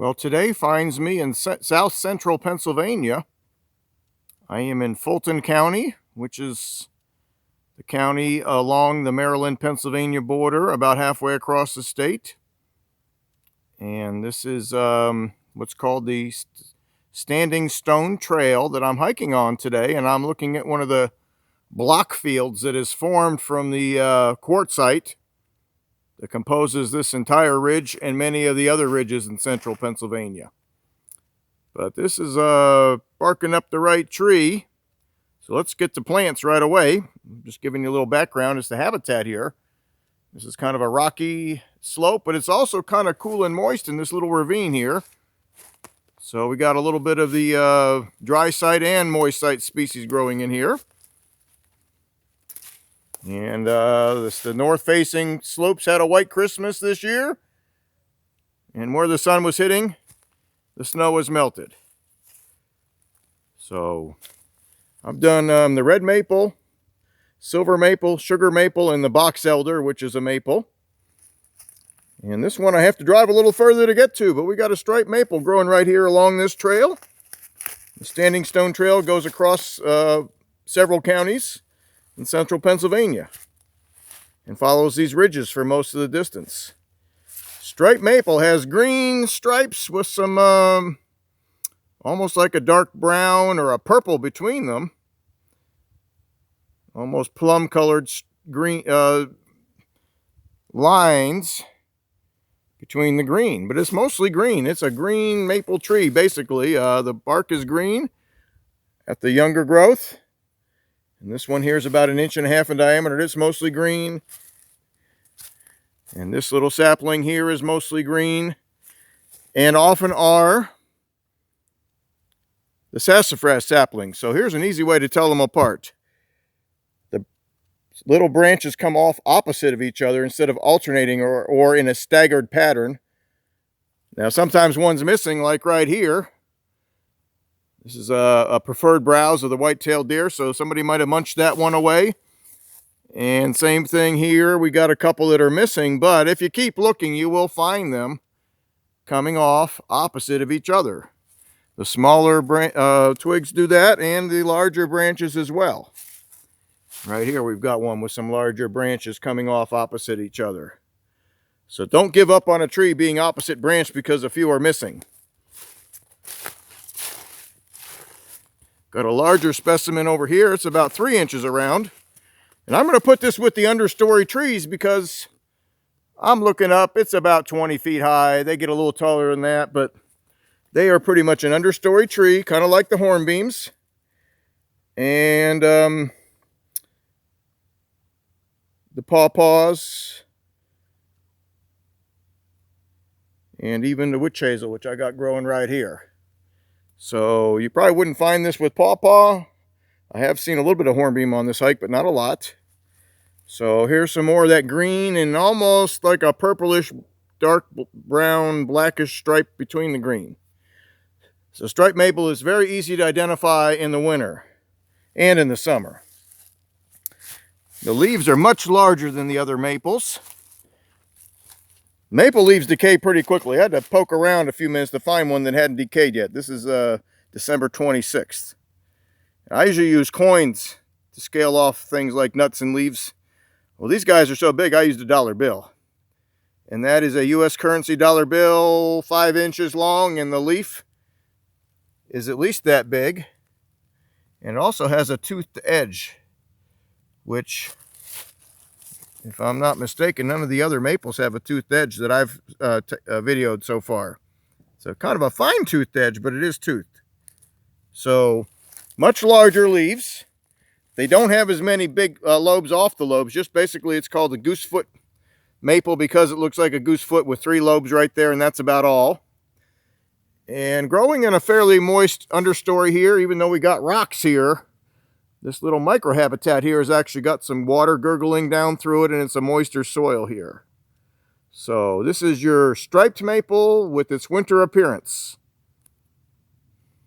Well, today finds me in south central Pennsylvania. I am in Fulton County, which is the county along the Maryland-Pennsylvania border, about halfway across the state. And this is what's called the Standing Stone Trail that I'm hiking on today. And I'm looking at one of the block fields that is formed from the quartzite that composes this entire ridge and many of the other ridges in central Pennsylvania. But this is barking up the right tree. So let's get to plants right away. I'm just giving you a little background as to habitat here. This is kind of a rocky slope, but it's also kind of cool and moist in this little ravine here. So we got a little bit of the dry site and moist site species growing in here. And the north-facing slopes had a white Christmas this year. And where the sun was hitting, the snow was melted. So I've done the red maple, silver maple, sugar maple, and the box elder, which is a maple. And this one I have to drive a little further to get to, but we got a striped maple growing right here along this trail. The Standing Stone Trail goes across several counties in central Pennsylvania and follows these ridges for most of the distance. Striped maple has green stripes with some almost like a dark brown or a purple between them. Almost plum colored green lines between the green, but it's mostly green. It's a green maple tree basically. The bark is green at the younger growth. And this one here is about 1.5 inches in diameter. It's mostly green. And this little sapling here is mostly green. And often are the sassafras saplings. So here's an easy way to tell them apart. The little branches come off opposite of each other instead of alternating or in a staggered pattern. Now sometimes one's missing, like right here. This is a preferred browse of the white-tailed deer, so somebody might have munched that one away. And same thing here, we got a couple that are missing, but if you keep looking, you will find them coming off opposite of each other. The smaller twigs do that, and the larger branches as well. Right here, we've got one with some larger branches coming off opposite each other. So don't give up on a tree being opposite branch because a few are missing. Got a larger specimen over here. It's about 3 inches around. And I'm going to put this with the understory trees because I'm looking up. It's about 20 feet high. They get a little taller than that, but they are pretty much an understory tree, kind of like the hornbeams. And the pawpaws. And even the witch hazel, which I got growing right here. So you probably wouldn't find this with pawpaw. I have seen a little bit of hornbeam on this hike, but not a lot. So here's some more of that green and almost like a purplish, dark brown, blackish stripe between the green. So striped maple is very easy to identify in the winter and in the summer. The leaves are much larger than the other maples. Maple leaves decay pretty quickly. I had to poke around a few minutes to find one that hadn't decayed yet. This is December 26th. I usually use coins to scale off things like nuts and leaves. Well, these guys are so big, I used a dollar bill. And that is a U.S. currency dollar bill, 5 inches long, and the leaf is at least that big. And it also has a toothed edge, which, if I'm not mistaken, none of the other maples have a toothed edge that I've videoed so far. So kind of a fine toothed edge, but it is toothed. So much larger leaves. They don't have as many big lobes off the lobes. Just basically it's called a goosefoot maple because it looks like a goosefoot with 3 lobes right there, and that's about all. And growing in a fairly moist understory here, even though we got rocks here, this little microhabitat here has actually got some water gurgling down through it, and it's a moister soil here. So this is your striped maple with its winter appearance.